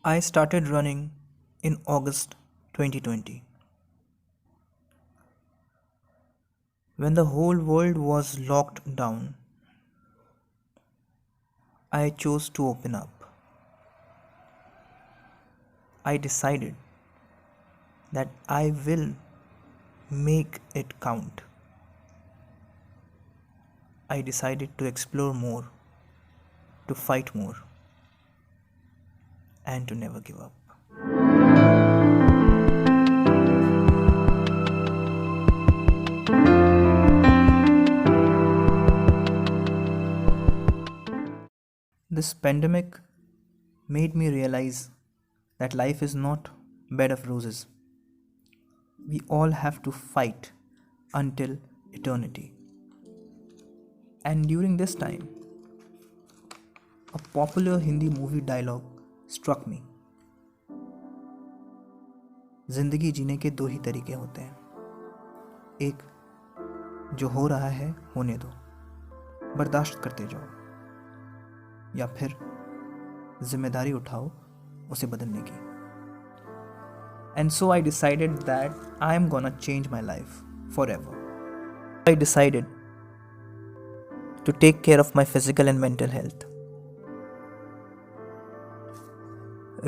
I started running in August 2020 when the whole world was locked down. I chose to open up. I decided that I will make it count. I decided to explore more, to fight more, and to never give up. This pandemic made me realize that life is not bed of roses. We all have to fight until eternity. And during this time, a popular Hindi movie dialogue struck me. जिंदगी जीने के दो ही तरीके होते हैं, एक जो हो रहा है होने दो, बर्दाश्त करते जाओ, या फिर जिम्मेदारी उठाओ उसे बदलने की. And so I decided that I am gonna change my life forever. I decided to take care of my physical and mental health.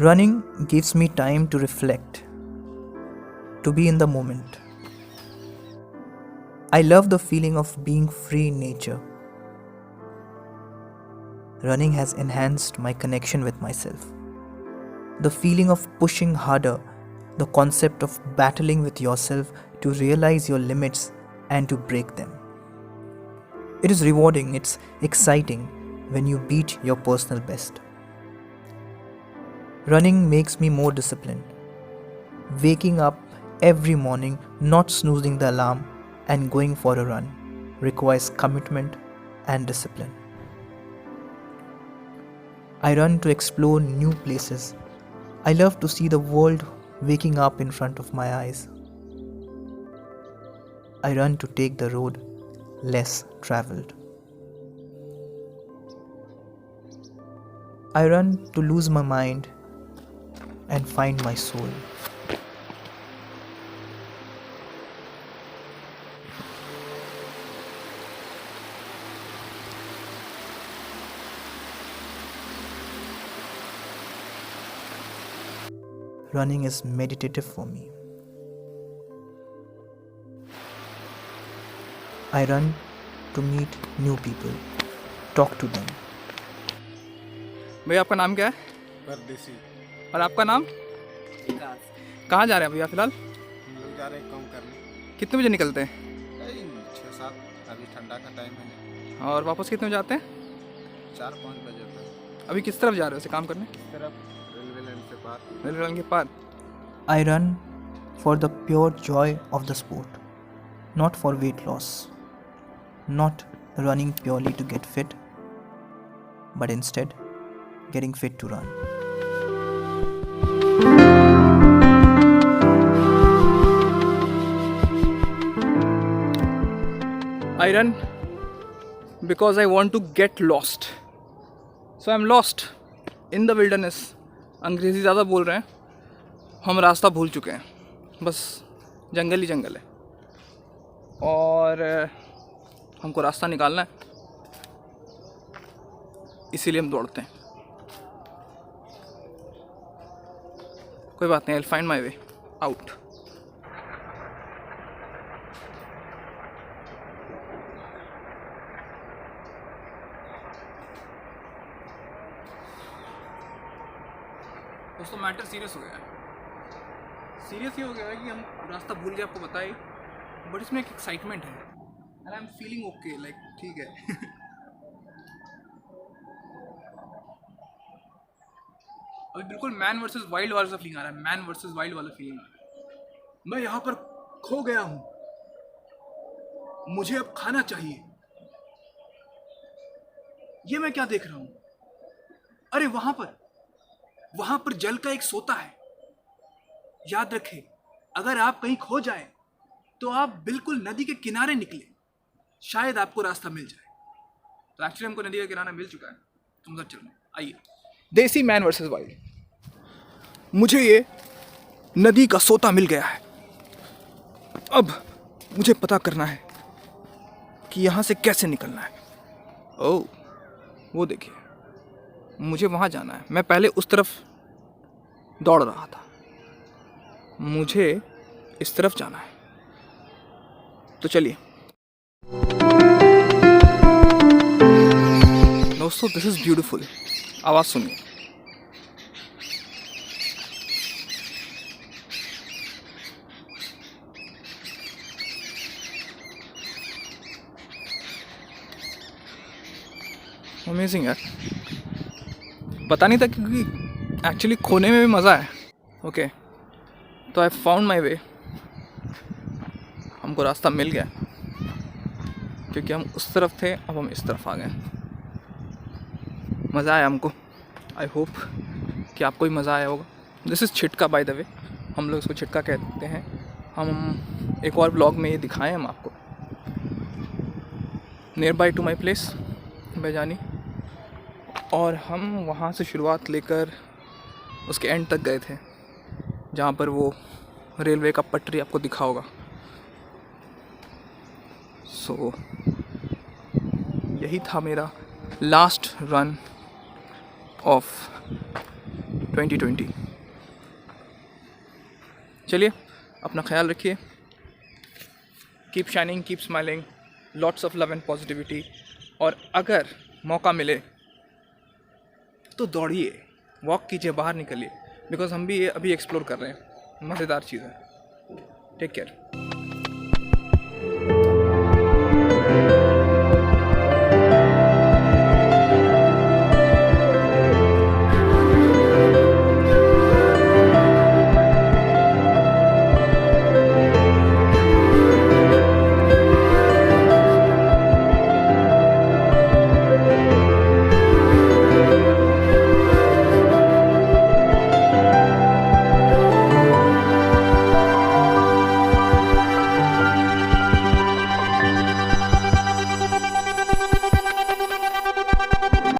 Running gives me time to reflect, to be in the moment. I love the feeling of being free in nature. Running has enhanced my connection with myself. The feeling of pushing harder, the concept of battling with yourself to realize your limits and to break them. It is rewarding, it's exciting when you beat your personal best. Running makes me more disciplined. Waking up every morning, not snoozing the alarm, and going for a run requires commitment and discipline. I run to explore new places. I love to see the world waking up in front of my eyes. I run to take the road less traveled. I run to lose my mind and find my soul. Running is meditative for me. I run to meet new people, talk to them. भैया आपका नाम क्या है? परदेसी। और आपका नाम? विकास। कहाँ जा रहे हैं भैया फिलहाल? हम लोग जा रहे हैं काम करने। कितने बजे निकलते हैं? 6-7, अभी ठंडा का टाइम है। और वापस कितने बजे आते हैं? 4-5 बजे तक। अभी किस तरफ जा रहे हो वैसे काम करने? इस तरफ रेलवे लाइन से पार। रेलवे लाइन के पार। I run for the pure joy of the sport, not for weight loss, not running purely to get fit, but instead getting fit to run. I run because I want to get lost. So I'm lost in the wilderness. अंग्रेज़ी ज़्यादा बोल रहे हैं, हम रास्ता भूल चुके हैं, बस जंगल ही जंगल है और हमको रास्ता निकालना है, इसीलिए हम दौड़ते हैं. कोई बात नहीं, I'll find my way out. दोस्तों मैटर सीरियस हो गया है. सीरियस ये हो गया है कि हम रास्ता भूल गए, आपको बताइए, बट इसमें एक एक्साइटमेंट है and I am feeling okay, like ठीक है. अभी बिल्कुल मैन वर्सेस वाइल्ड वाला फीलिंग आ रहा है, मैन वर्सेस वाइल्ड वाला फीलिंग आ रहा है. मैं यहाँ पर खो गया हूँ, मुझे अब खाना चाहिए. ये मैं क्या देख रहा हूँ? अरे वहां पर जल का एक सोता है. याद रखें, अगर आप कहीं खो जाए तो आप बिल्कुल नदी के किनारे निकले, शायद आपको रास्ता मिल जाए. तो एक्चुअली हमको नदी का किनारा मिल चुका है, तुम सब चलना. आइए, देसी मैन वर्सेस वाइल्ड. मुझे ये नदी का सोता मिल गया है। अब मुझे पता करना है कि यहाँ से कैसे निकलना है। ओह, वो देखिए, मुझे वहाँ जाना है। मैं पहले उस तरफ दौड़ रहा था, मुझे इस तरफ जाना है। तो चलिए दोस्तों, दिस इज ब्यूटीफुल। आवाज़ सुनिए। अमेजिंग यार, पता नहीं था क्योंकि एक्चुअली खोने में भी मज़ा है। ओके, तो आई फाउंड माई वे। हमको रास्ता मिल गया क्योंकि हम उस तरफ थे, अब हम इस तरफ आ गए। मज़ा आया हमको। आई होप कि आपको भी मज़ा आया होगा। दिस इज़ छिटका, बाय द वे, हम लोग इसको छिटका कहते हैं। हम एक और ब्लॉग में ये दिखाएं हम आपको। Nearby to my place बैजानी, और हम वहाँ से शुरुआत लेकर उसके एंड तक गए थे जहाँ पर वो रेलवे का पटरी आपको दिखा होगा। सो यही था मेरा लास्ट रन ऑफ 2020। चलिए, अपना ख्याल रखिए। Keep shining, keep smiling, lots of love and positivity. और अगर मौका मिले तो दौड़िए, वॉक कीजिए, बाहर निकलिए, बिकॉज हम भी ये अभी एक्सप्लोर कर रहे हैं। मज़ेदार चीज़ है। Take care.